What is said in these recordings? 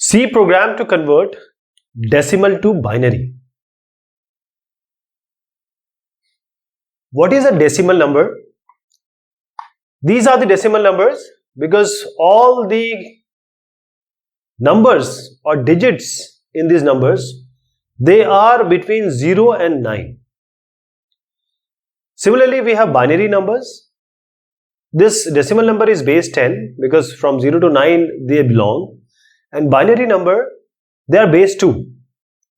C program to convert decimal to binary. What is a decimal number? These are the decimal numbers because all the numbers or digits in these numbers, they are between 0 and 9. Similarly, we have binary numbers. This decimal number is base 10 because from 0 to 9 they belong, and binary number, they are base 2,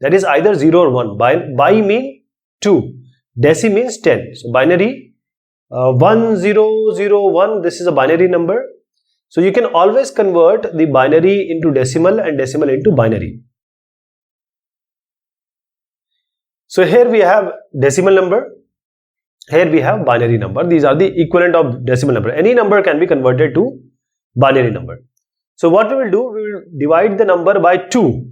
that is either 0 or 1. Bi means 2, deci means 10. So binary 1001, this is a binary number. So you can always convert the binary into decimal and decimal into binary. So here we have decimal number, here we have binary number. These are the equivalent of decimal number. Any number can be converted to binary number. So what we will do, we will divide the number by 2.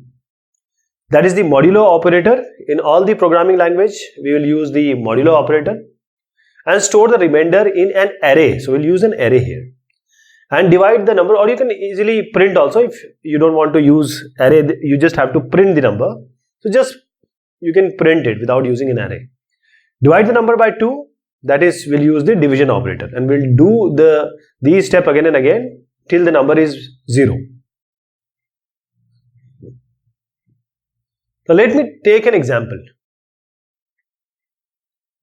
That is the modulo operator. In all the programming language, we will use the modulo operator and store the remainder in an array. So we will use an array here and divide the number, or you can easily print also. If you don't want to use array, you just have to print the number. So just you can print it without using an array. Divide the number by 2, that is, we'll use the division operator, and we'll do these steps again and again till the number is 0. Now let me take an example.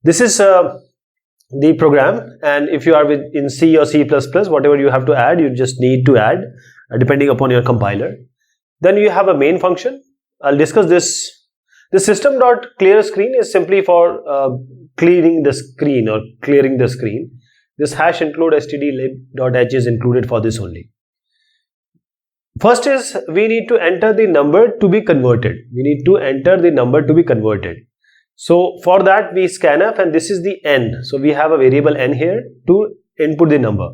This is the program, and if you are in C or C++, whatever you have to add, you just need to add depending upon your compiler. Then you have a main function. I'll discuss this. The system.clearScreen is simply for clearing the screen or clearing the screen. This hash include stdlib.h is included for this only. First is we need to enter the number to be converted. We need to enter the number to be converted. So for that we scanf, and this is the n. So we have a variable n here to input the number.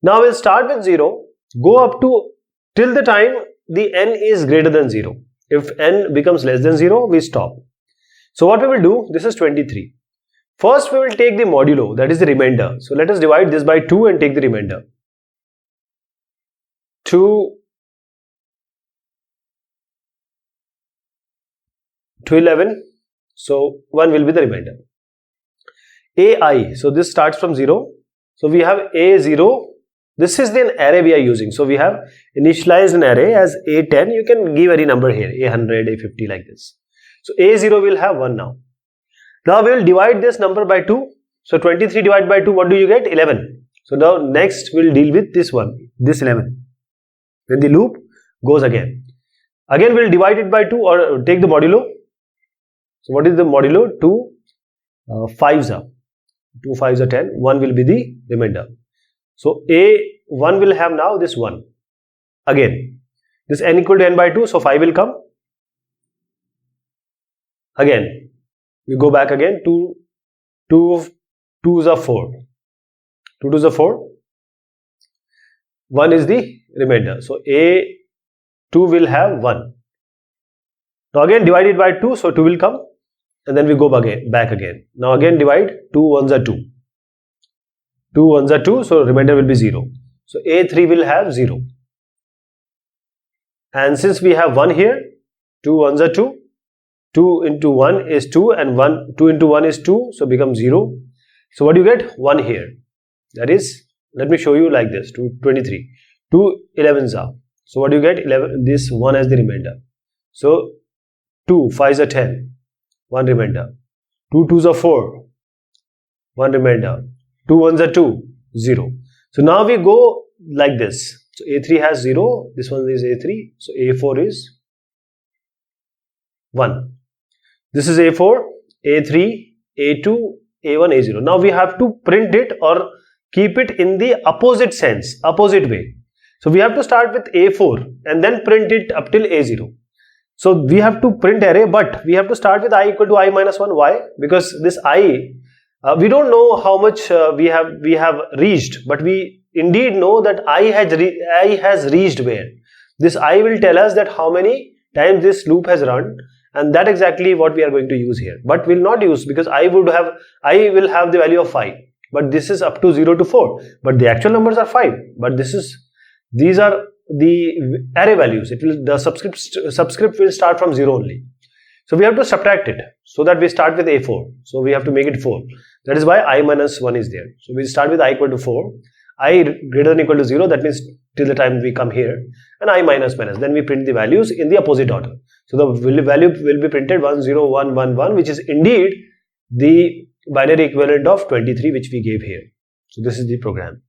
Now we'll start with 0, go up to till the time the n is greater than 0. If n becomes less than 0, we stop. So what we will do, this is 23. First we will take the modulo, that is the remainder. So let us divide this by 2 and take the remainder. 2 to 11. So 1 will be the remainder. AI, so this starts from 0. So we have A0. This is the array we are using. So we have initialized an array as A10. You can give any number here, A100, A50 like this. So A0 will have 1 now. Now we will divide this number by 2. So 23 divided by 2, what do you get? 11. So now next we will deal with this one, this 11. When the loop goes again. Again we will divide it by 2 or take the modulo. So what is the modulo? 2 5s are. 2 5s are 10. 1 will be the remainder. So A1 will have now this 1. Again, this n equal to n by 2, so 5 will come. Again, we go back again. 2 2s are 4. 2 2s are 4. 1 is the remainder. So A2 will have 1. Now again divide it by 2, so 2 will come. And then we go back again. Now again divide, 2 1s are 2. 2 1s are 2, so remainder will be 0. So A3 will have 0. And since we have 1 here, 2 1s are 2. 2 into 1 is 2, and 2 into 1 is 2, so becomes 0. So what do you get? 1 here. That is, let me show you like this, 23. 2 11s are. So what do you get? 11, this 1 as the remainder. So 2 5s are 10. 1 remainder. 2 2s are 4. 1 remainder. 2 1s are 2. 0. So now we go like this. So A3 has 0. This one is A3. So A4 is 1. This is A4, A3, A2, A1, A0. Now we have to print it or keep it in the opposite sense, opposite way. So we have to start with A4 and then print it up till A0. So we have to print array, but we have to start with I equal to I minus 1. Why? Because this I, we don't know how much we have reached, but we indeed know that I has reached where. This I will tell us that how many times this loop has run, and that exactly what we are going to use here. But we will not use, because I will have the value of 5, but this is up to 0 to 4, but the actual numbers are 5, but these are the array values. The subscript will start from 0 only. So we have to subtract it so that we start with A4. So we have to make it 4. That is why I minus 1 is there. So we start with I equal to 4. I greater than equal to 0. That means till the time we come here. And I minus minus. Then we print the values in the opposite order. So the value will be printed 10111, which is indeed the binary equivalent of 23 which we gave here. So this is the program.